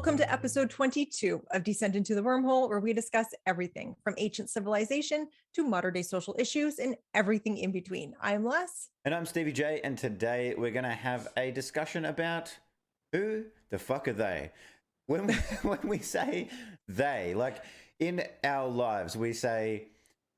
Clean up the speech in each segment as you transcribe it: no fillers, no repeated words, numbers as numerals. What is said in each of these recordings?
Welcome to episode 22 of Descent Into the Wormhole, where we discuss everything from ancient civilization to modern day social issues and everything in between. I'm Les. And I'm Stevie J, and today we're going to have a discussion about who the fuck are they? When we say they, like in our lives, we say,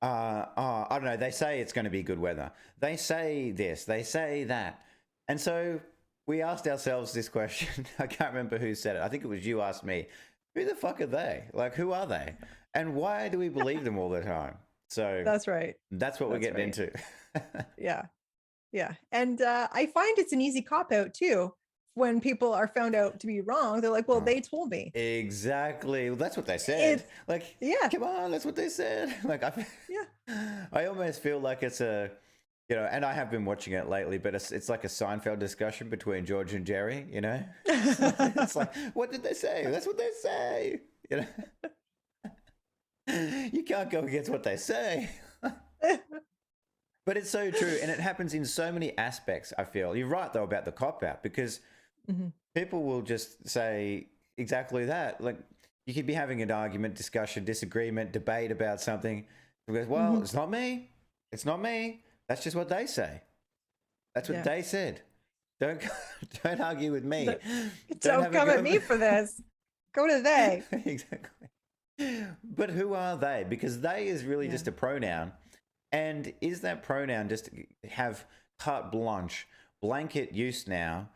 I don't know, they say it's going to be good weather. They say this, they say that. And so we asked ourselves this question. I can't remember who said it. I think it was you asked me, who the fuck are they? Like, who are they? And why do we believe them all the time? So that's right. That's what we're getting into. Yeah. And I find it's an easy cop-out too. When people are found out to be wrong, they're like, well, they told me. Exactly. Well, that's what they said. Yeah. Come on, that's what they said. I almost feel like it's a, and I have been watching it lately, but it's like a Seinfeld discussion between George and Jerry, It's like, what did they say? That's what they say, You can't go against what they say. But it's so true, and it happens in so many aspects, I feel. You're right, though, about the cop-out, because people will just say exactly that. Like, you could be having an argument, discussion, disagreement, debate about something. It goes, well, it's not me. It's not me. That's just what they say. That's what they said. Don't argue with me. Don't come at me for this. Go to they. Exactly. But who are they? Because they is really just a pronoun. And is that pronoun just have carte blanche, blanket use now,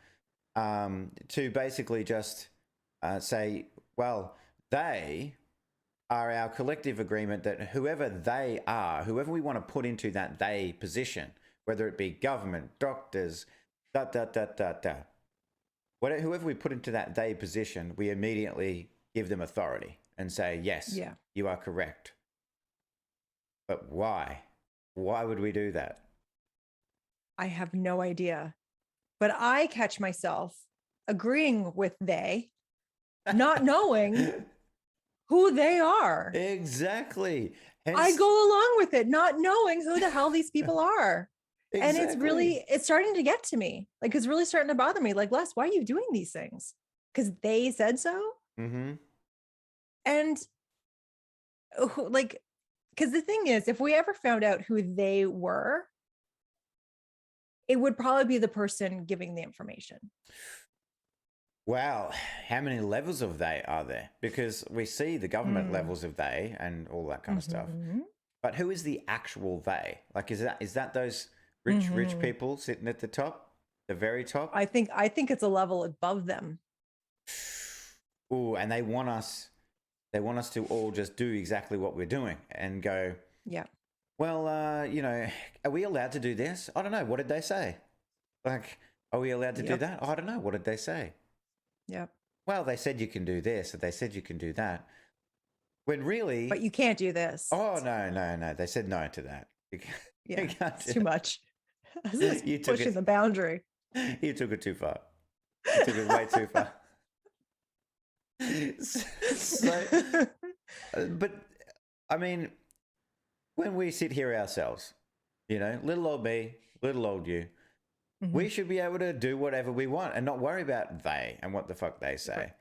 to basically just say, well, they are our collective agreement that whoever they are, whoever we want to put into that they position, whether it be government, doctors, whoever we put into that they position, we immediately give them authority and say, yes, you are correct. But why? Why would we do that? I have no idea. But I catch myself agreeing with they, not knowing who they are. Exactly. Hence, I go along with it, not knowing who the hell these people are. Exactly. And it's starting to get to me. Like, it's really starting to bother me. Like, Les, why are you doing these things? Because they said so. Mm-hmm. And because the thing is, if we ever found out who they were, it would probably be the person giving the information. Wow. How many levels of they are there? Because we see the government levels of they and all that kind of stuff. But who is the actual they? Like, is that those rich people sitting at the top, the very top? I think it's a level above them. Ooh, and they want us to all just do exactly what we're doing and go, well, are we allowed to do this? I don't know. What did they say? Like, are we allowed to do that? Oh, I don't know. What did they say? Yeah. Well, they said you can do this, or they said you can do that. When really... But you can't do this. Oh, no. They said no to that. You can't it's too much. You pushing the boundary. You took it too far. You took it way too far. But I mean, when we sit here ourselves, little old me, little old you, we should be able to do whatever we want and not worry about they and what the fuck they say.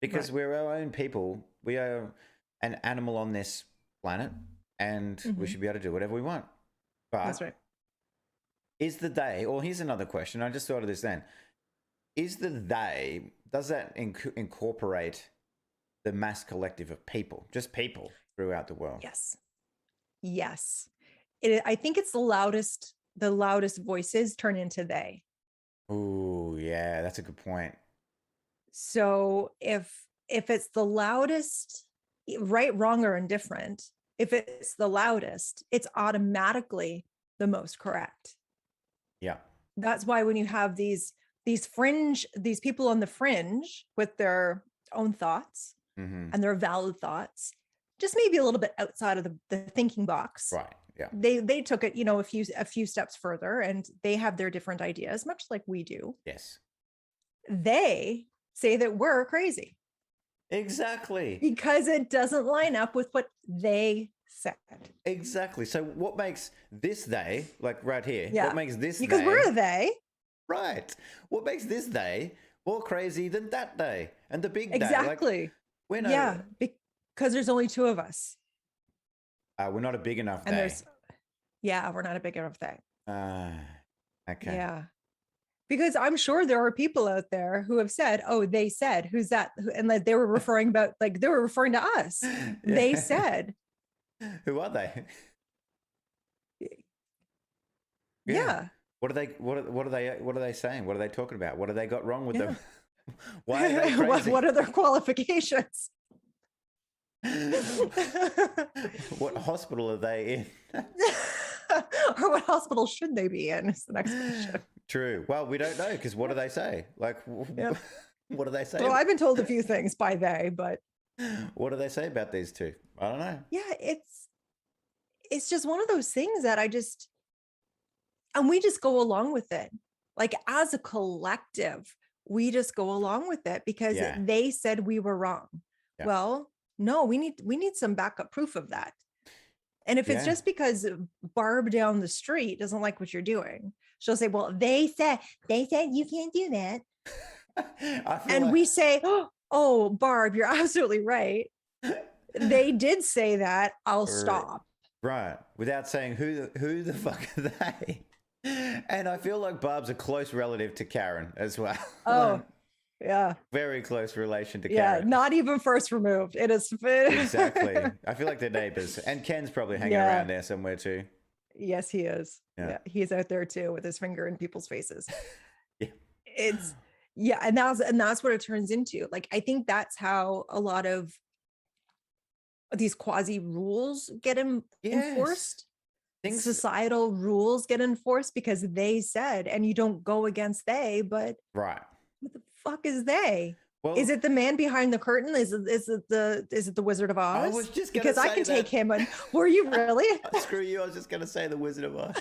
Because we're our own people. We are an animal on this planet, and we should be able to do whatever we want. But that's right. Is the they, or here's another question, I just thought of this then. Is the they, does that incorporate the mass collective of people, just people throughout the world? Yes. I think it's the loudest voices turn into they. Oh, yeah, that's a good point. So if it's the loudest, right, wrong, or indifferent, if it's the loudest, it's automatically the most correct. Yeah. That's why when you have these people on the fringe with their own thoughts and their valid thoughts, just maybe a little bit outside of the thinking box. Right. Yeah. They took it, a few steps further, and they have their different ideas, much like we do. Yes. They say that we're crazy. Exactly. Because it doesn't line up with what they said. Exactly. So what makes this they, like right here, what makes this because they, we're a they. Right. What makes this they more crazy than that day and the big day. Exactly. Like, we're Yeah, because there's only two of us. we're not a big enough And day. we're not a big enough thing. Okay. Yeah. Because I'm sure there are people out there who have said, "Oh, they said, who's that?" And like they were referring to us. Yeah. They said, who are they? yeah. What are they saying? What are they talking about? What have they got wrong with Yeah. them? Why are they crazy? What are their qualifications? What hospital are they in? Or what hospital should they be in is the next question. True. Well, we don't know because what do they say? Like, Yep. what do they say? Well, I've been told a few things by they, but what do they say about these two? I don't know. yeah, it's just one of those things that and we just go along with it. Like as a collective, we just go along with it because they said we were wrong. Yeah. Well, no, we need some backup proof of that. And if it's just because Barb down the street doesn't like what you're doing, she'll say, well, they said you can't do that. And we say, oh, Barb, you're absolutely right. They did say that. I'll stop. Right. Without saying who the fuck are they? And I feel like Barb's a close relative to Karen as well. Oh, yeah. Very close relation to Karen. Yeah, not even first removed. It is. Exactly. I feel like they're neighbors. And Ken's probably hanging around there somewhere too. Yes, he is. Yeah. He's out there too with his finger in people's faces. And that's what it turns into. Like, I think that's how a lot of these quasi rules get enforced. Societal rules get enforced because they said, and you don't go against they, but right. What the fuck is they? Well, is it the man behind the curtain? Is it the Wizard of Oz? I was just because I can take him. And were you really? Screw you! I was just gonna say the Wizard of Oz.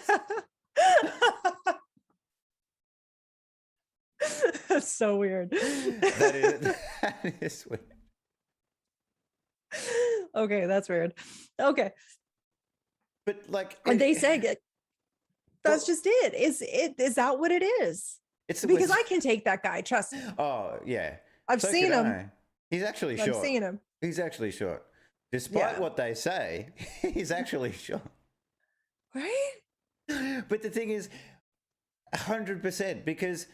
That's so weird. That is weird. Okay, that's weird. Okay, but like, and they say that's just it. Is that what it is? It's because I can take that guy. Trust me. Oh yeah, I've seen him. He's actually short. I've seen him. He's actually short, despite what they say. He's actually short. Right. But the thing is, 100%, because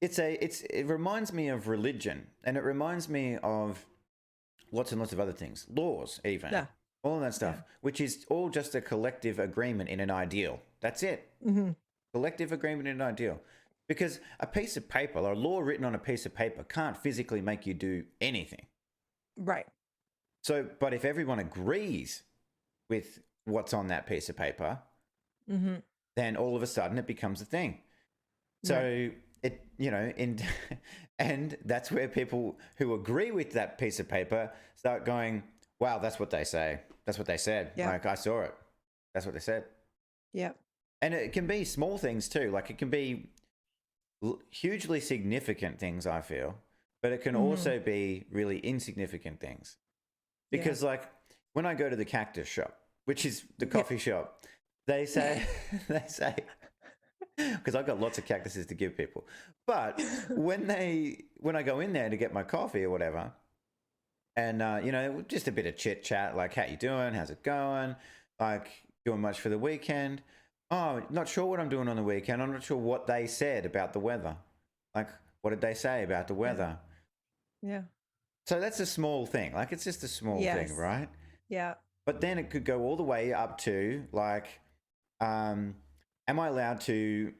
it reminds me of religion, and it reminds me of lots and lots of other things, laws, even all of that stuff, which is all just a collective agreement in an ideal. That's it. Mm-hmm. Collective agreement in an ideal. Because a piece of paper or a law written on a piece of paper can't physically make you do anything. Right. So, but if everyone agrees with what's on that piece of paper, then all of a sudden it becomes a thing. So and that's where people who agree with that piece of paper start going, wow, that's what they say. That's what they said. Yeah. Like, I saw it. That's what they said. Yeah. And it can be small things too. Like, it can be hugely significant things, I feel, but it can also be really insignificant things. Because like when I go to the cactus shop, which is the coffee shop, they say, because I've got lots of cactuses to give people. But when I go in there to get my coffee or whatever, and just a bit of chit chat, like, how you doing? How's it going? Like, doing much for the weekend? Oh, not sure what I'm doing on the weekend. I'm not sure what they said about the weather. Like, what did they say about the weather? Yeah. So that's a small thing. Like, it's just a small thing, right? Yeah. But then it could go all the way up to, like, am I allowed to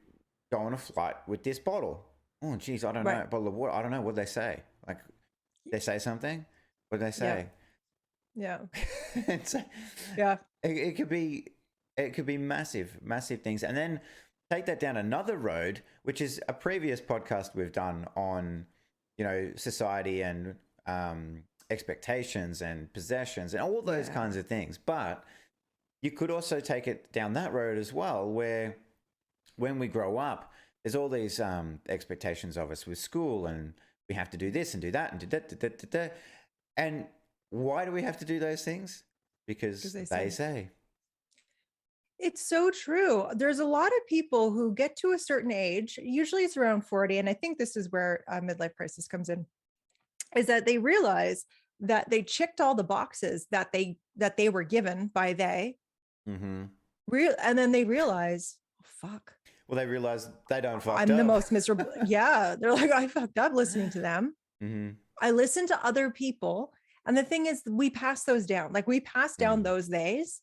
go on a flight with this bottle? Oh, geez, I don't know. Bottle of water. I don't know. What did they say? Like, they say something? What did they say? Yeah. So, it could be... It could be massive, massive things. And then take that down another road, which is a previous podcast we've done on, society and expectations and possessions and all those kinds of things. But you could also take it down that road as well, where when we grow up, there's all these expectations of us with school, and we have to do this and do that and do that. And why do we have to do those things? Because they say. It's so true. There's a lot of people who get to a certain age, usually it's around 40. And I think this is where midlife crisis comes in, is that they realize that they checked all the boxes that they were given by and then they realize, oh, fuck. Well, they realize they don't fucked I'm up. the most miserable. Yeah. They're like, I fucked up listening to them. I listen to other people. And the thing is, we pass those down. Like we pass down those days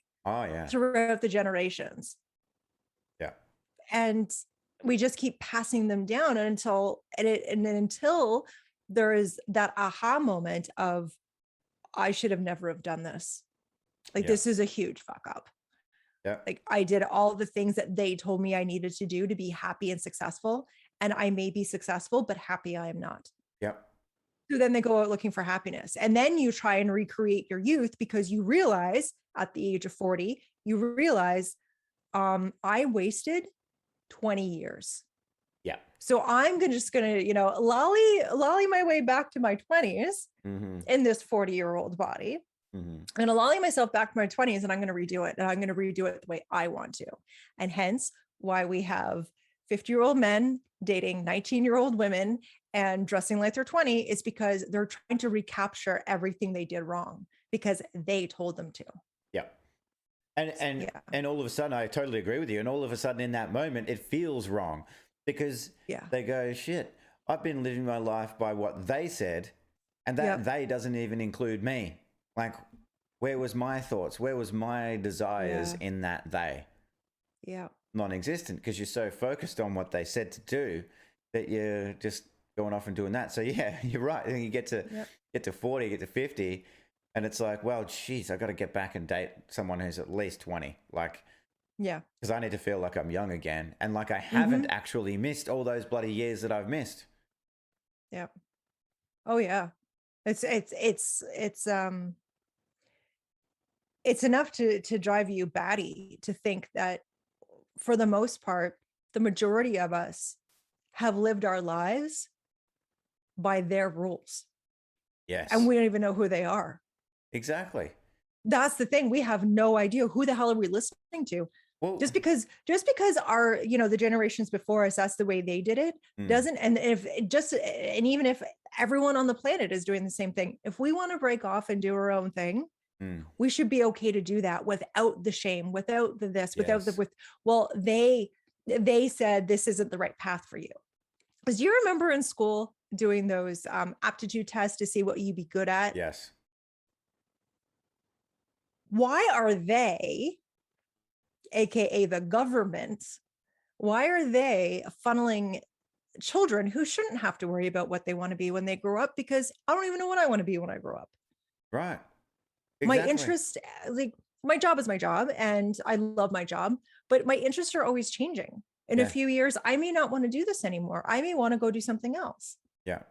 throughout the generations. Yeah. And we just keep passing them down until there is that aha moment of, I should have never have done this. Like, this is a huge fuck up. Yeah. Like I did all the things that they told me I needed to do to be happy and successful. And I may be successful, but happy I am not. Yep. So then they go out looking for happiness. And then you try and recreate your youth because you realize at the age of 40, you realize I wasted 20 years. Yeah. So I'm just gonna, lolly my way back to my 20s in this 40-year-old body. I'm going to lolly myself back to my 20s and I'm going to redo it. And I'm going to redo it the way I want to. And hence why we have 50-year-old men dating 19-year-old women and dressing like they're 20 is because they're trying to recapture everything they did wrong because they told them to. Yeah. And all of a sudden, I totally agree with you. And all of a sudden in that moment, it feels wrong because they go, shit, I've been living my life by what they said. And that they doesn't even include me. Like, where was my thoughts? Where was my desires in that they? Yeah. Non-existent because you're so focused on what they said to do that you're just going off and doing that. So yeah, you're right. And you get to 40, get to 50, and it's like, well, geez, I got to get back and date someone who's at least 20. Like, because I need to feel like I'm young again, and like I haven't actually missed all those bloody years that I've missed. Yeah. Oh yeah. It's enough to drive you batty to think that for the most part, the majority of us have lived our lives by their rules. Yes. And we don't even know who they are. Exactly. That's the thing. We have no idea who the hell are we listening to. Well, just because our, the generations before us, that's the way they did it, doesn't. And even if everyone on the planet is doing the same thing, if we want to break off and do our own thing, we should be okay to do that without the shame, without the this, without they said this isn't the right path for you. Because you remember in school doing those aptitude tests to see what you'd be good at? Yes. Why are they, AKA the government, why are they funneling children who shouldn't have to worry about what they want to be when they grow up? Because I don't even know what I want to be when I grow up. Right. Exactly. My interest, like my job is my job and I love my job, but my interests are always changing. In a few years, I may not want to do this anymore. I may want to go do something else. Yeah.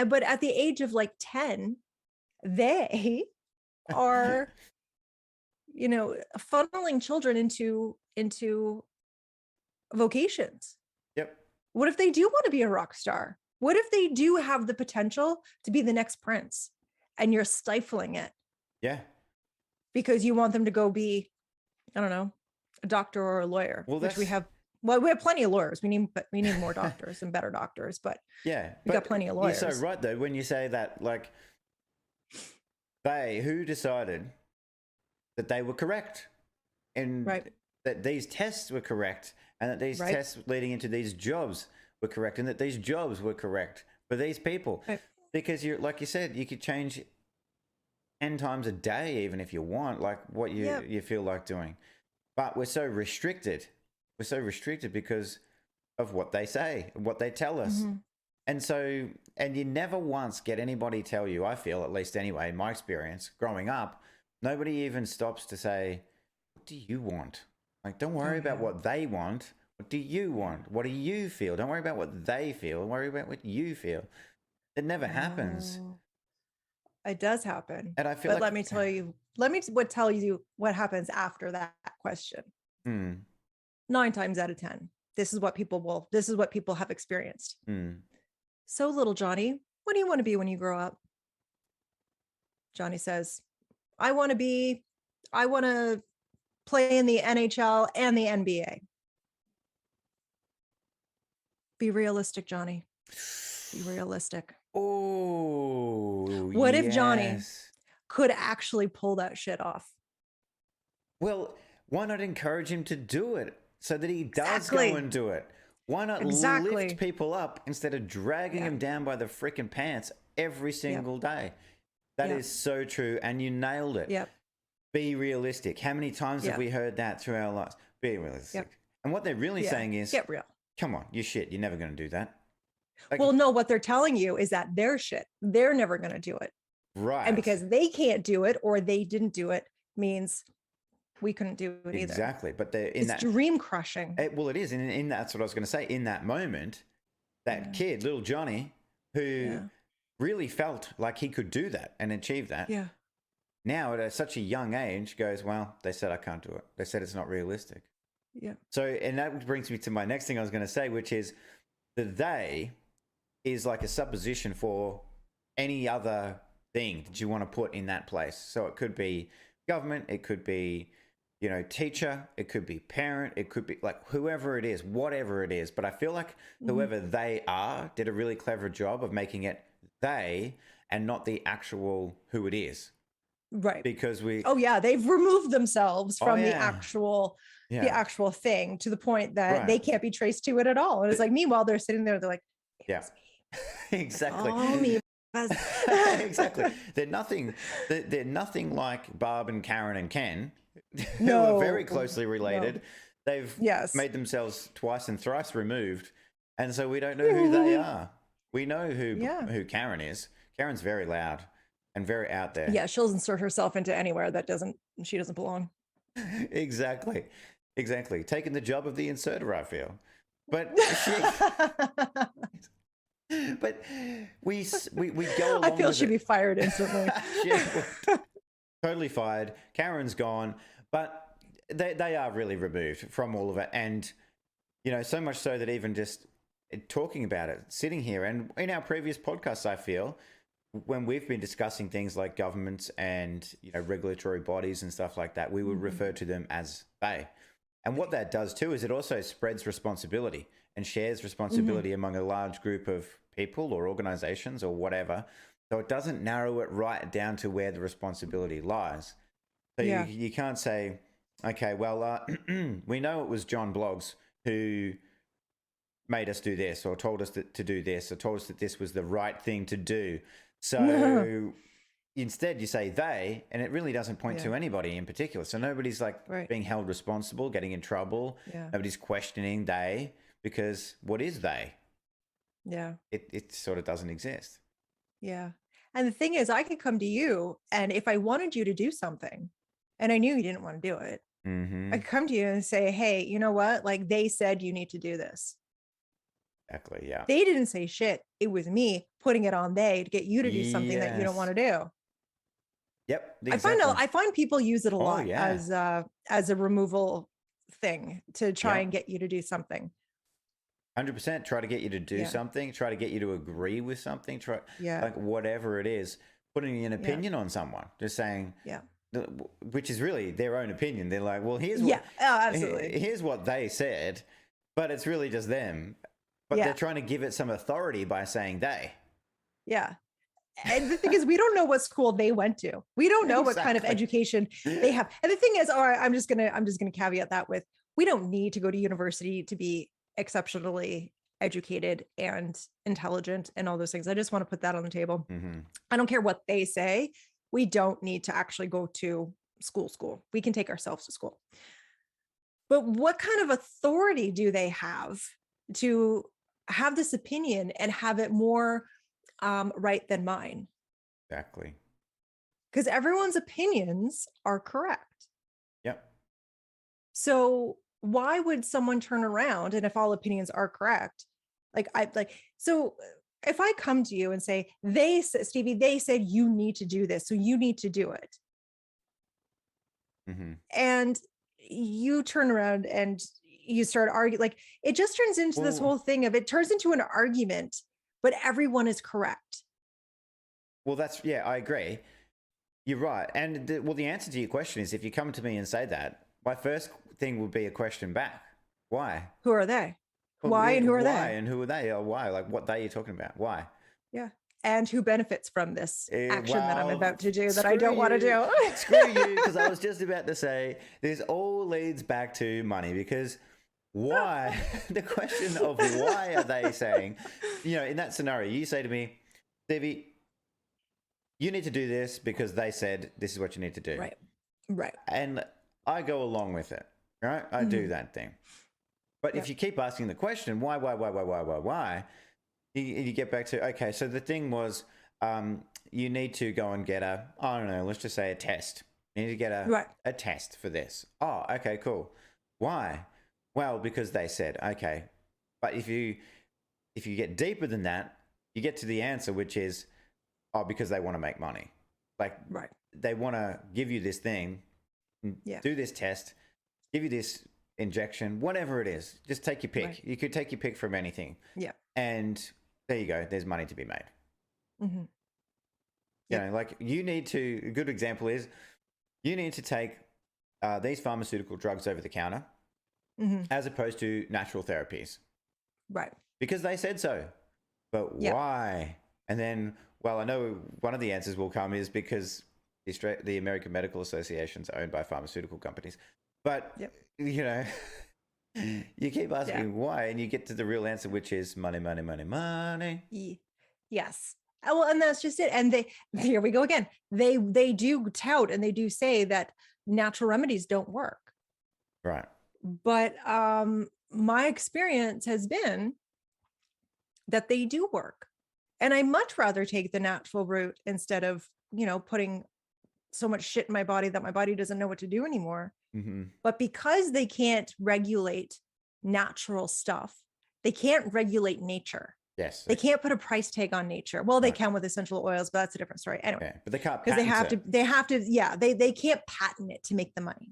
But at the age of like 10, they are, funneling children into vocations. Yep. What if they do want to be a rock star? What if they do have the potential to be the next prince and you're stifling it? Yeah. Because you want them to go be, I don't know, a doctor or a lawyer, which we have. Well, we have plenty of lawyers. We need more doctors and better doctors, but we got plenty of lawyers. You're so right though, when you say that, like who decided that they were correct and that these tests were correct and that these tests leading into these jobs were correct and that these jobs were correct for these people. Because you're, like you said, you could change 10 times a day, even if you want, like what you feel like doing. But we're so restricted. We're so restricted because of what they say, what they tell us. And so, and you never once get anybody tell you, I feel, at least anyway, in my experience growing up, nobody even stops to say, what do you want? Like, don't worry about what they want. What do you want? What do you feel? Don't worry about what they feel. Worry about what you feel. It never happens. It does happen. And I feel let me tell you what happens after that question. 9 times out of 10. This is what people have experienced. So little Johnny, what do you want to be when you grow up? Johnny says, I want to play in the NHL and the NBA. Be realistic, Johnny. Be realistic. Oh, what yes. if Johnny could actually pull that shit off? Well, why not encourage him to do it so that he does Exactly. go and do it? Why not Exactly. lift people up instead of dragging them down by the freaking pants every single day? That is so true, and you nailed it. Yep. Be realistic. How many times have we heard that through our lives? Be realistic. Yep. And what they're really saying is, get real. Come on, you're shit. You're never going to do that. Like, well, no, what they're telling you is that they're shit. They're never going to do it. Right. And because they can't do it or they didn't do it means we couldn't do it either. Exactly. But they're in it's that dream crushing. Well, it is. And in that's what I was going to say. In that moment, that kid, little Johnny, who really felt like he could do that and achieve that. Yeah. Now at such a young age goes, well, they said I can't do it. They said it's not realistic. Yeah. So, and that brings me to my next thing I was going to say, which is the they is like a supposition for any other thing that you want to put in that place. So it could be government, it could be, you know, teacher, it could be parent, it could be like whoever it is, whatever it is. But I feel like whoever they are did a really clever job of making it they and not the actual who it is. Right. Because they've removed themselves from the actual thing to the point that they can't be traced to it at all. And it's like, meanwhile, they're sitting there, they're like, it's me. Exactly. Oh, me. Exactly. They're nothing like Barb and Karen and Ken, who are very closely related. No. They've made themselves twice and thrice removed, and so we don't know who they are. We know who Karen is. Karen's very loud and very out there. Yeah, she'll insert herself into anywhere that she doesn't belong. Exactly. Taking the job of the inserter, I feel. But but we go along. I feel she'd be fired instantly. Totally fired. Karen's gone, but they are really removed from all of it, and you know, so much so that even just talking about it, sitting here, and in our previous podcasts, I feel when we've been discussing things like governments and, you know, regulatory bodies and stuff like that, we would refer to them as they. And what that does too is it also spreads responsibility and shares responsibility among a large group of people or organizations or whatever. So it doesn't narrow it right down to where the responsibility lies. So you can't say, okay, well, we know it was John Bloggs who made us do this or told us to do this or told us that this was the right thing to do. So instead you say they, and it really doesn't point to anybody in particular. So nobody's like being held responsible, getting in trouble. Nobody's questioning they, because what is they? Yeah. It sort of doesn't exist. Yeah. And the thing is, I could come to you, and if I wanted you to do something and I knew you didn't want to do it, I could come to you and say, hey, you know what? Like, they said you need to do this. Exactly. Yeah. They didn't say shit. It was me putting it on they to get you to do something that you don't want to do. Yep. Exactly. I find people use it a lot as a removal thing to try and get you to do something. 100%. Try to get you to do something. Try to get you to agree with something. Like whatever it is, putting an opinion on someone. Just saying. Yeah. Which is really their own opinion. They're like, well, here's what they said, but it's really just them. But they're trying to give it some authority by saying they. Yeah. And the thing is, we don't know what school they went to. We don't know what kind of education they have. And the thing is, I'm just gonna caveat that with, we don't need to go to university to be exceptionally educated and intelligent and all those things. I just want to put that on the table. I don't care what they say. We don't need to actually go to school. We can take ourselves to school. But what kind of authority do they have to have this opinion and have it more right than mine? Exactly. Because everyone's opinions are correct. Yep. So why would someone turn around, and if all opinions are correct, so if I come to you and say, Stevie, they said you need to do this, so you need to do it. And you turn around and you start arguing, like, it just turns into this whole thing of, it turns into an argument, but everyone is correct. Well, I agree. You're right. And the answer to your question is, if you come to me and say that, my first thing would be a question back. Why? Who are they? Well, Why and who are why they? and who are they? Or why? Like, what day are you talking about? Why? Yeah. And who benefits from this action that I'm Well, about to do that I don't want to do? Screw you, because I was just about to say this all leads back to money, because why? The question of why are they saying, in that scenario, you say to me, Stevie, you need to do this because they said this is what you need to do. Right. And I go along with it, right? I do that thing. But if you keep asking the question, why, you get back to, okay, so the thing was, you need to go and get I don't know, let's just say a test. You need to get a test for this. Oh, okay, cool. Why? Well, because they said, okay. But if you get deeper than that, you get to the answer, which is, because they want to make money. Like, they want to give you this thing, do this test, give you this injection, whatever it is. Just take your pick. You could take your pick from anything. Yeah. And there you go. There's money to be made. Mm-hmm. Like, you need to, a good example is, you need to take these pharmaceutical drugs over the counter as opposed to natural therapies. Right. Because they said so. But why? And then, well, I know one of the answers will come is because the American Medical Associations are owned by pharmaceutical companies. But, you keep asking why, and you get to the real answer, which is money, money, money, money. Yes. Well, and that's just it. And here we go again. They do tout and they do say that natural remedies don't work. Right. But my experience has been that they do work. And I much rather take the natural route instead of, putting so much shit in my body that my body doesn't know what to do anymore. But because they can't regulate natural stuff, they can't regulate nature. Yes. They can't put a price tag on nature. Well, they can with essential oils, but that's a different story. Anyway. Yeah, but they can't because they have to, they can't patent it to make the money.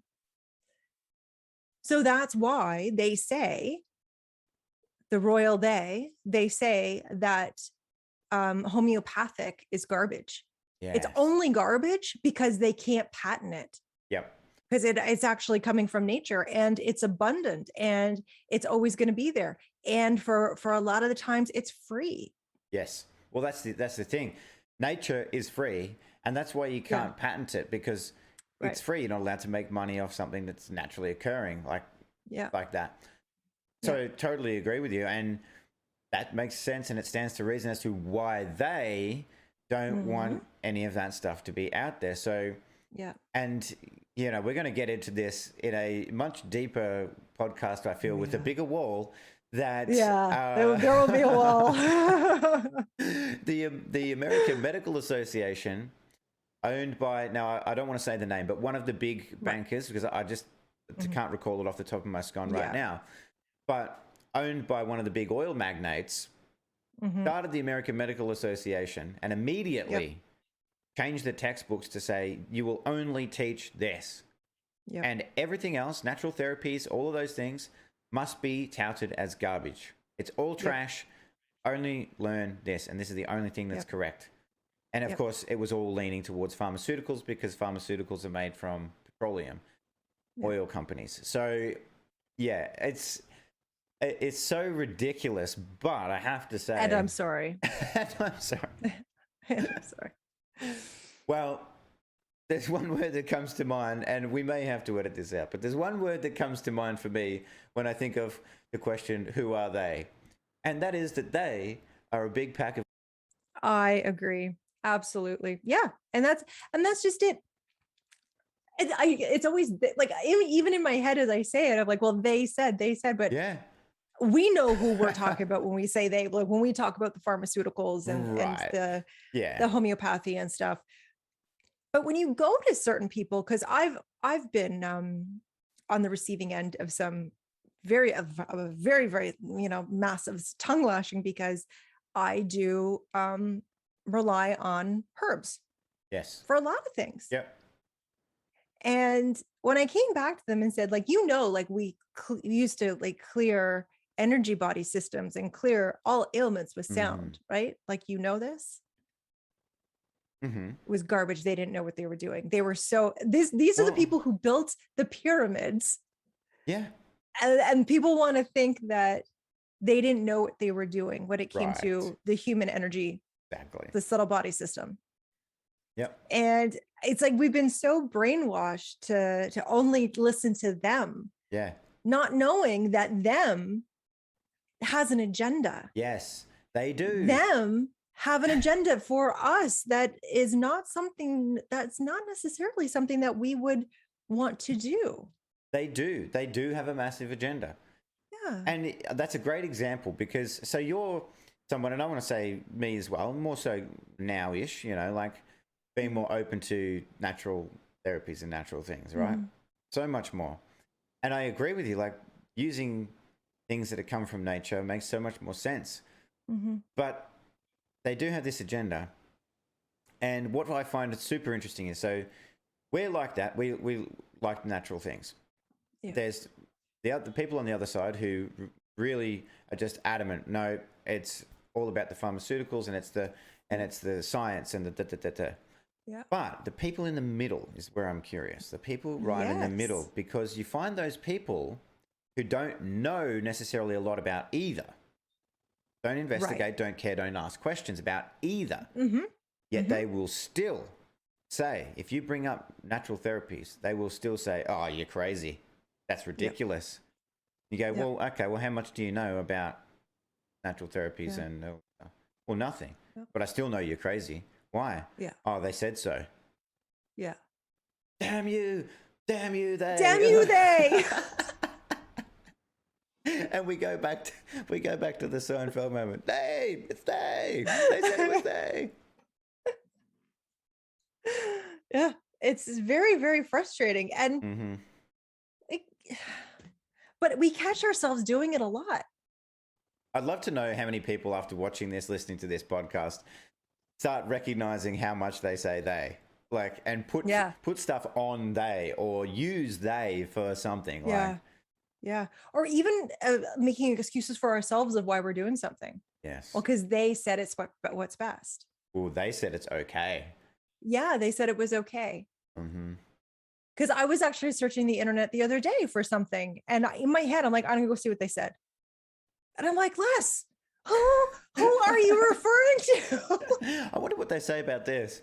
So that's why they say, the royal they say that homeopathic is garbage. Yes. It's only garbage because they can't patent it. Yep. Because it's actually coming from nature and it's abundant and it's always going to be there. And for a lot of the times it's free. Yes. Well, that's the thing. Nature is free, and that's why you can't patent it, because it's free. You're not allowed to make money off something that's naturally occurring like that. So totally agree with you. And that makes sense, and it stands to reason as to why they don't want any of that stuff to be out there. So, and, we're going to get into this in a much deeper podcast, I feel, with a bigger wall that... there will be a wall. The American Medical Association, owned by... Now, I don't want to say the name, but one of the big bankers, because I just can't recall it off the top of my scone right now, but owned by one of the big oil magnates, started the American Medical Association and immediately changed the textbooks to say, you will only teach this. And everything else, natural therapies, all of those things, must be touted as garbage. It's all trash. Only learn this, and this is the only thing that's correct. And of course, it was all leaning towards pharmaceuticals, because pharmaceuticals are made from petroleum, oil companies. So, it's so ridiculous, but I have to say... And I'm sorry. I'm sorry. I'm sorry. Well, there's one word that comes to mind, and we may have to edit this out, but there's one word that comes to mind for me when I think of the question, who are they? And that is that they are a big pack of... I agree. Absolutely. Yeah. And that's just it. It's always like, even in my head, as I say it, I'm like, well, they said, but we know who we're talking about when we say they, like when we talk about the pharmaceuticals and the homeopathy and stuff. But when you go to certain people, because I've been on the receiving end of some very, very, massive tongue lashing, because I do rely on herbs. Yes. For a lot of things. Yep. And when I came back to them and said, like, like we used to like clear energy body systems and clear all ailments with sound, right? Like, this. was garbage. They didn't know what they were doing. They were so these are the people who built the pyramids. Yeah. And people want to think that they didn't know what they were doing when it came to Right. the human energy, Exactly. the subtle body system. Yep. And it's like we've been so brainwashed to only listen to them. Yeah. Not knowing that them has an agenda. Yes, they do. Them have an agenda for us that is not something that's not necessarily something that we would want to do. They do. They do have a massive agenda. Yeah. And that's a great example because so you're someone, and I want to say me as well, more so now-ish, you know, like being more open to natural therapies and natural things, right? So much more. And I agree with you, like using things that have come from nature makes so much more sense. But they do have this agenda. And what I find super interesting is, so we're like that. We like natural things. Yeah. There's the people on the other side who really are just adamant. No, it's all about the pharmaceuticals and it's the science and the. Yeah. But the people in the middle is where I'm curious. The people right in the middle, because you find those people who don't know necessarily a lot about either. Don't investigate, don't care, don't ask questions about either. Yet they will still say, if you bring up natural therapies, they will still say, oh, you're crazy. That's ridiculous. You go, well, okay, well, how much do you know about natural therapies? And, well, nothing. But I still know you're crazy. Why? Yeah. Oh, they said so. Yeah. Damn you. Damn you, they. Damn you, they. And we go back to the Seinfeld moment. They, it's they. They said it was they. Yeah, it's very, very frustrating. And but we catch ourselves doing it a lot. I'd love to know how many people after watching this, listening to this podcast, start recognizing how much they say they. Like, and put stuff on they or use they for something. Like, yeah. Or even making excuses for ourselves of why we're doing something. Yes. Well, because they said it's what's best. Well, they said it's okay. Yeah, they said it was okay. Because I was actually searching the internet the other day for something. And in my head, I'm like, I'm going to go see what they said. And I'm like, Les, who are you referring to? I wonder what they say about this.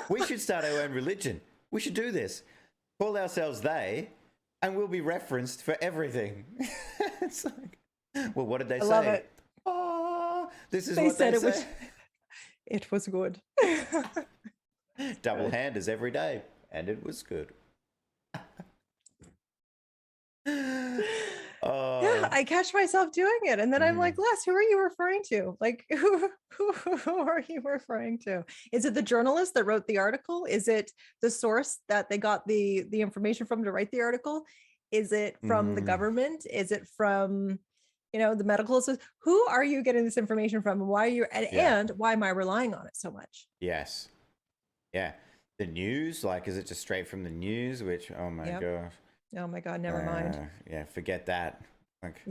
We should start our own religion. We should do this. Call ourselves they, and we'll be referenced for everything. It's like, well, what did they say? Love it. Oh, this is what they said. It was good. Double handers every day, and it was good. Yeah, I catch myself doing it, and then I'm like, Les, who are you referring to? Like, who are you referring to? Is it the journalist that wrote the article? Is it the source that they got the information from to write the article? Is it from the government? Is it from, the medical association? Who are you getting this information from? And why are you and why am I relying on it so much? Yes. Yeah. The news, like, is it just straight from the news? Which, oh my gosh. Oh my God, never mind. Yeah, forget that. Like,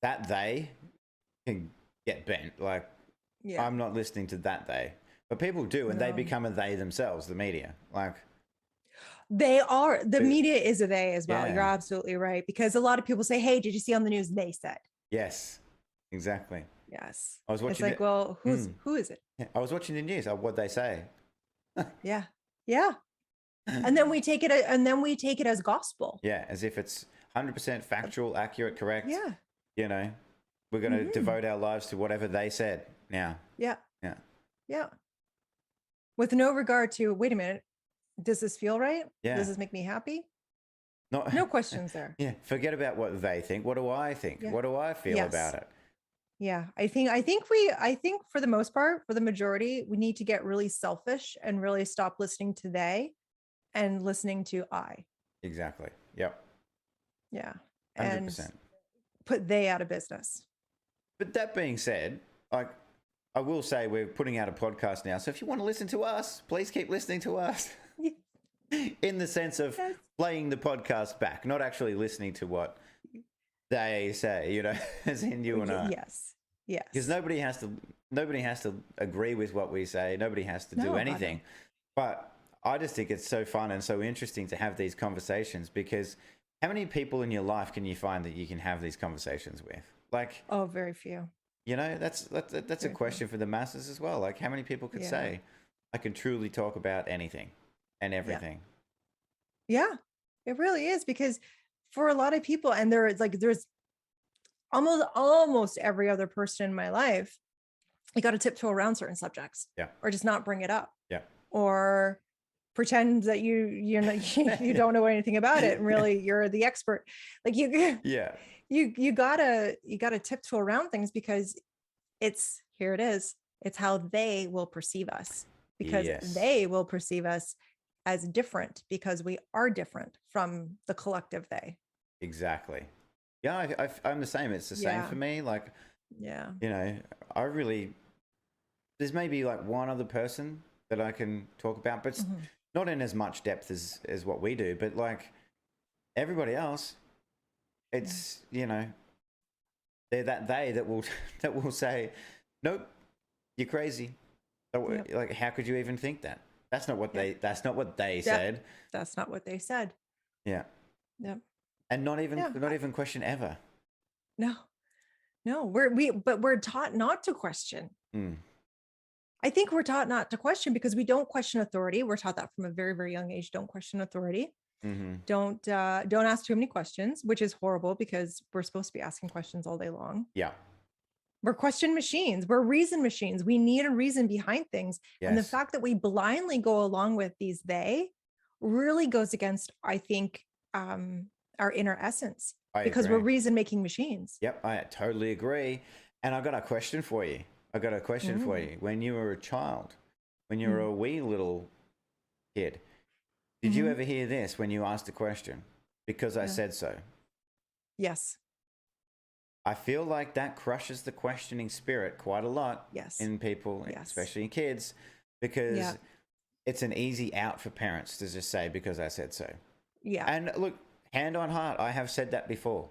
that they can get bent. Like, I'm not listening to that they, but people do, and they become a they themselves. The media, like, they are. The media is a they as well. You're absolutely right, because a lot of people say, "Hey, did you see on the news?" They said. Yes, exactly. Yes. I was watching. It's like, well, who is it? Yeah, I was watching the news. What'd they say? Yeah. And then we take it as gospel. Yeah, as if it's 100% factual, accurate, correct. Yeah. We're going to devote our lives to whatever they said now. Yeah. Yeah. With no regard to, wait a minute, does this feel right? Yeah. Does this make me happy? No questions there. Yeah. Forget about what they think. What do I think? Yeah. What do I feel about it? Yeah. I think for the most part, for the majority, we need to get really selfish and really stop listening to they and listening to I. Exactly. Yep. Yeah. 100%. And put they out of business. But that being said, like, I will say we're putting out a podcast now. So if you want to listen to us, please keep listening to us. In the sense of playing the podcast back, not actually listening to what they say, as in you and I. Yes. because Yes. nobody has to agree with what we say. Nobody has to do No, God, anything. no. But I just think it's so fun and so interesting to have these conversations, because how many people in your life can you find that you can have these conversations with? Like, Oh, very few. that's a Very few. question for the masses as well. Like, how many people could Yeah. say, I can truly talk about anything and everything? Yeah, it really is, because for a lot of people, and there's almost every other person in my life, you got to tiptoe around certain subjects, Yeah. or just not bring it up, Yeah. or pretend that you know you don't know anything about it, and really you're the expert. Like Yeah. you gotta tiptoe around things, because here it is. It's how they will perceive us, because Yes. they will perceive us as different, because we are different from the collective they. Exactly. Yeah, I'm the same. It's the same for me. Like, Yeah. I really, there's maybe like one other person that I can talk about, but not in as much depth as what we do. But like everybody else, it's they're that will that will say, nope, you're crazy. Like, how could you even think that? That's not what they said. That's not what they said. Yeah. Yep. And not even question ever. No, but we're taught not to question. I think we're taught not to question because we don't question authority. We're taught that from a very, very young age. Don't question authority. Don't ask too many questions, which is horrible, because we're supposed to be asking questions all day long. Yeah. We're question machines. We're reason machines. We need a reason behind things. Yes. And the fact that we blindly go along with these they really goes against, I think, our inner essence, because agree. we're reason making machines. Yep, I totally agree. And I got a question for you. When you were a child, when you were a wee little kid, did you ever hear this when you asked a question? Because I said so. Yes. I feel like that crushes the questioning spirit quite a lot in people, especially in kids, because it's an easy out for parents to just say, because I said so. Yeah. And look, hand on heart, I have said that before.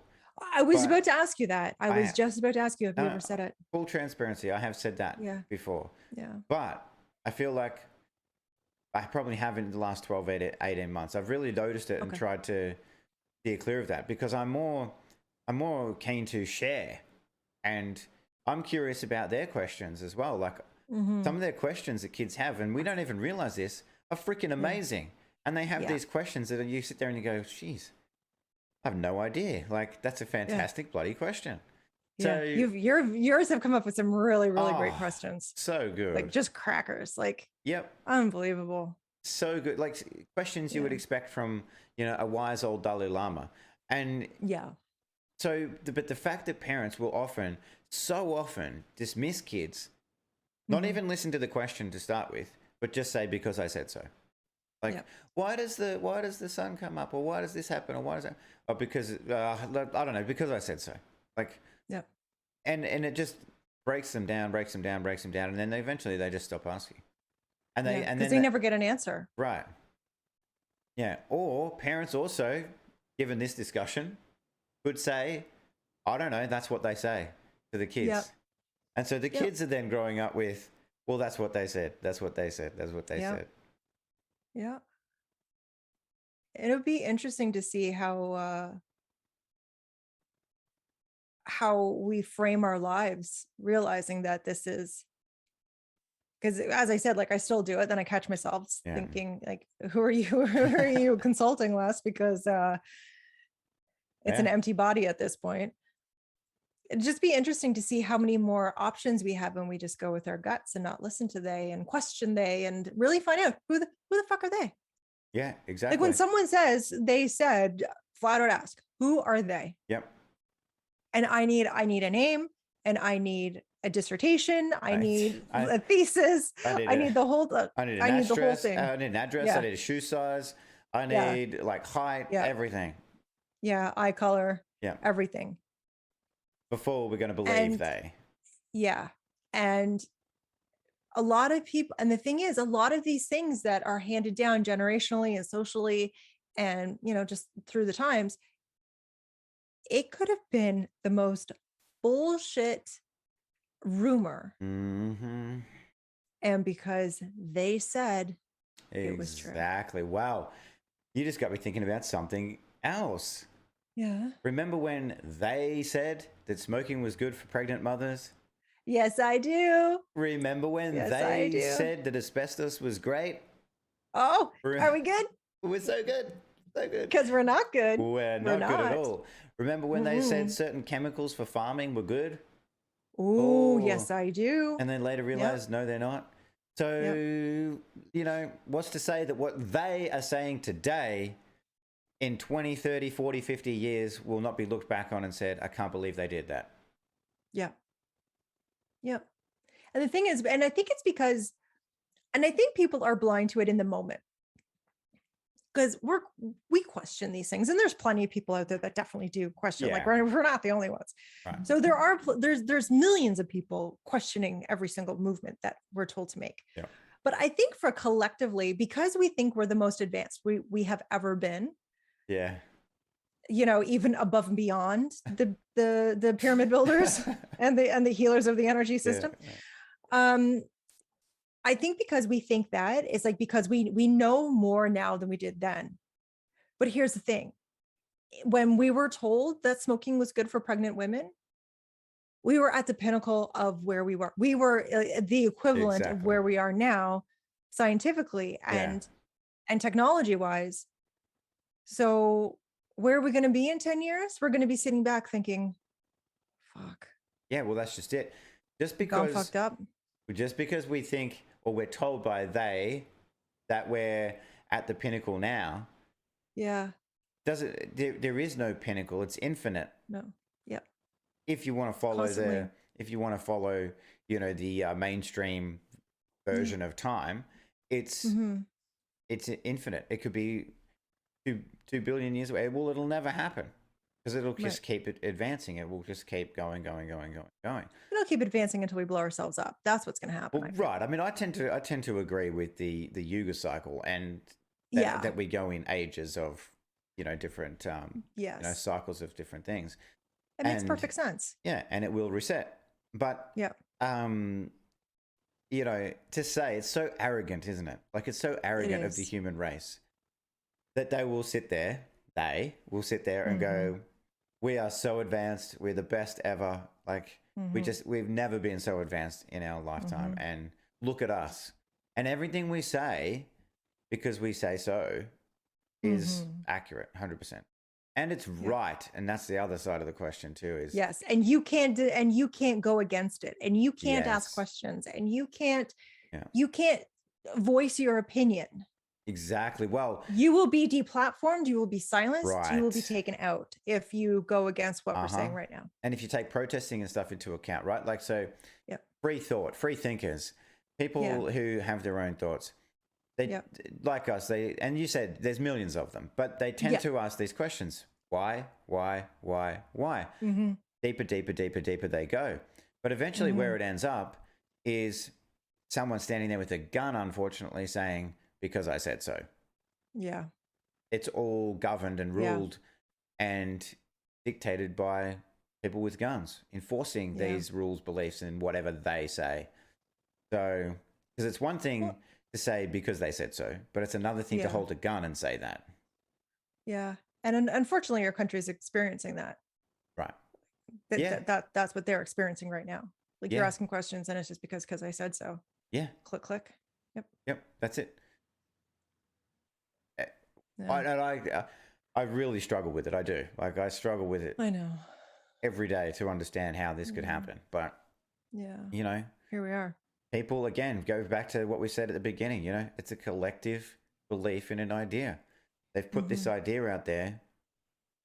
I was about to ask you that. I was just about to ask you if you ever said it. Full transparency, I have said that before. Yeah. But I feel like I probably haven't in the last 12, 18 months. I've really noticed it and tried to steer clear of that, because I'm more keen to share, and I'm curious about their questions as well. Like some of their questions that kids have, and we don't even realize this, are freaking amazing. And they have these questions that you sit there and you go, geez, I have no idea. Like, that's a fantastic bloody question. Yeah. So yours have come up with some really, really great questions. So good. Like just crackers. Like, yep. Unbelievable. So good. Like questions you would expect from, a wise old Dalai Lama. And so, but the fact that parents will so often dismiss kids, not even listen to the question to start with, but just say, because I said so. Like, why does the sun come up, or why does this happen, or why does that? Oh, because I don't know, because I said so. Like, and it just breaks them down, and then eventually they just stop asking, and they never get an answer. Right. Yeah. Or parents also, given this discussion, could say, I don't know, that's what they say to the kids. And so the kids are then growing up with, well, that's what they said. That's what they said. That's what they said. Yeah. It'll be interesting to see how we frame our lives, realizing that this is, because as I said, like I still do it. Then I catch myself thinking, like, who are you consulting less? Because it's an empty body at this point. It'd just be interesting to see how many more options we have when we just go with our guts and not listen to they and question they, and really find out who the fuck are they? Yeah, exactly. Like when someone says they said, flat out ask, who are they? Yep. And I need a name, and I need a dissertation. I need a thesis. I need the whole thing. I need an address. I need a shoe size. I need like height, everything. Yeah. Eye color. Yeah. Everything. Before we're going to believe they. Yeah. And a lot of people, and the thing is, a lot of these things that are handed down generationally and socially, and, just through the times, it could have been the most bullshit rumor, Mm-hmm. and because they said it was true. Exactly. Wow. You just got me thinking about something else. Yeah. Remember when they said that smoking was good for pregnant mothers? Yes, I do. Remember when Yes, I they do. said that asbestos was great? Oh, are we good? We're so good. So good. Because we're not good. We're We're not good at not. all. Remember when they said certain chemicals for farming were good? Oh, yes, I do. And then later realized, no, they're not. So, you know, what's to say that what they are saying today in 20, 30, 40, 50 years will not be looked back on and said, I can't believe they did that. Yeah. Yeah. And the thing is, and I think it's because, and I think people are blind to it in the moment, because we question these things, and there's plenty of people out there that definitely do question. Like we're not the only ones. Right. So there's millions of people questioning every single movement that we're told to make. Yeah. But I think for collectively, because we think we're the most advanced we have ever been. Yeah. You know, even above and beyond the pyramid builders and the healers of the energy system. Yeah. I think because we think that it's like, because we know more now than we did then. But here's the thing. When we were told that smoking was good for pregnant women, we were at the pinnacle of where we were. We were the equivalent of where we are now, scientifically and technology wise. So where are we going to be in 10 years? We're going to be sitting back thinking, fuck. Yeah, well, that's just it. Just because fucked up. Just because we think, or we're told by they that we're at the pinnacle now. Yeah. There is no pinnacle. It's infinite. No. Yeah. If you want to follow you know, the mainstream version of time, it's infinite. It could be 2 billion years away. Well, it'll never happen, because it'll just keep it advancing. It will just keep going. It'll keep advancing until we blow ourselves up. That's what's going to happen. Well, right. I mean, I tend to agree with the Yuga cycle, and that we go in ages of, you know, different you know, cycles of different things. It makes perfect sense. Yeah, and it will reset. But you know, to say, it's so arrogant, isn't it? Like, it's so arrogant of the human race that they will sit there and go, we are so advanced, we're the best ever. Like, we've never been so advanced in our lifetime. And look at us. And everything we say, because we say so, is accurate, 100%. And it's right. And that's the other side of the question too, is yes. And you can't go against it, and you can't ask questions, and you can't voice your opinion. Exactly. Well, you will be deplatformed, you will be silenced, you will be taken out if you go against what we're saying right now. And if you take protesting and stuff into account, right? Like, so free thought, free thinkers, people who have their own thoughts, they like us, and you said there's millions of them, but they tend to ask these questions. Why? Deeper they go. But eventually where it ends up is someone standing there with a gun, unfortunately, saying, because I said so. Yeah. It's all governed and ruled and dictated by people with guns, enforcing these rules, beliefs, and whatever they say. So, because it's one thing to say because they said so, but it's another thing to hold a gun and say that. Yeah. And unfortunately, our country is experiencing that. Right. That's what they're experiencing right now. Like, you're asking questions and it's just because I said so. Yeah. Click. Yep. That's it. I really struggle with it. I do. Like, I struggle with it. I know. Every day to understand how this could happen. But, you know, here we are. People, again, go back to what we said at the beginning, you know, it's a collective belief in an idea. They've put this idea out there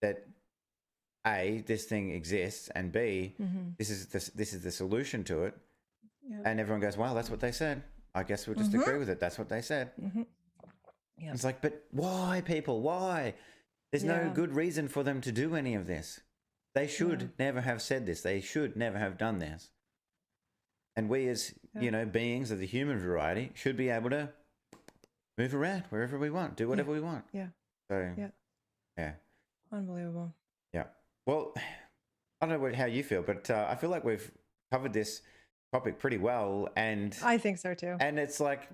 that A, this thing exists, and B, this is the solution to it. Yep. And everyone goes, wow, that's what they said. I guess we'll just agree with it. That's what they said. Yep. It's like, but why, people? Why? There's no good reason for them to do any of this. They should never have said this. They should never have done this. And we, as you know, beings of the human variety, should be able to move around wherever we want, do whatever we want. Yeah. So, yeah. Unbelievable. Yeah. Well, I don't know how you feel, but I feel like we've covered this topic pretty well, and I think so too. And it's like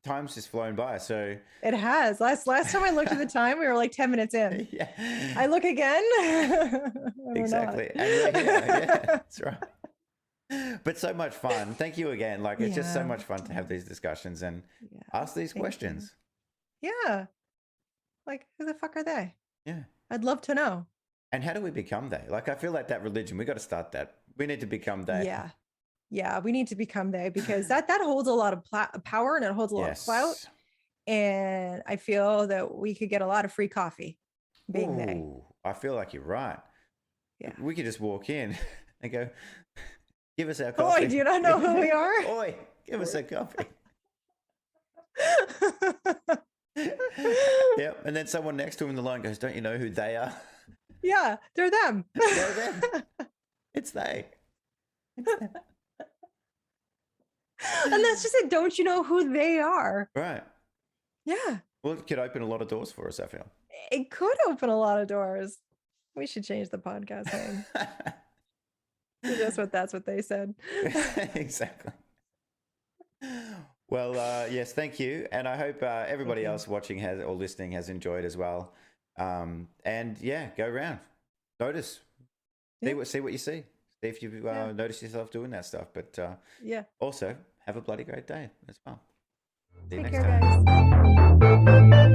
time's just flown by. So it has. Last time I looked at the time, we were like 10 minutes in. Yeah. I look again. Exactly. And we're here. Yeah, that's right. But so much fun. Thank you again. Like, it's just so much fun to have these discussions and ask these questions. Yeah. Like, who the fuck are they? Yeah. I'd love to know. And how do we become they? Like, I feel like that religion, we got to start that. We need to become they. Yeah. Yeah, we need to become they, because that holds a lot of power, and it holds a lot of clout. And I feel that we could get a lot of free coffee being they. I feel like you're right. Yeah. We could just walk in and go, give us our coffee. Oi, do you not know who we are? Oi, give us a coffee. Yep. And then someone next to him in the line goes, don't you know who they are? Yeah, they're them. They're them. It's they. It's them. And that's just it. Don't you know who they are? Right. Yeah. Well, it could open a lot of doors for us, I feel. It could open a lot of doors. We should change the podcast name. That's what they said. Exactly. Well, yes, thank you. And I hope everybody else watching or listening has enjoyed as well. And yeah, go around. Notice. See what you see. See if you notice yourself doing that stuff. But also, have a bloody great day as well. See you next time.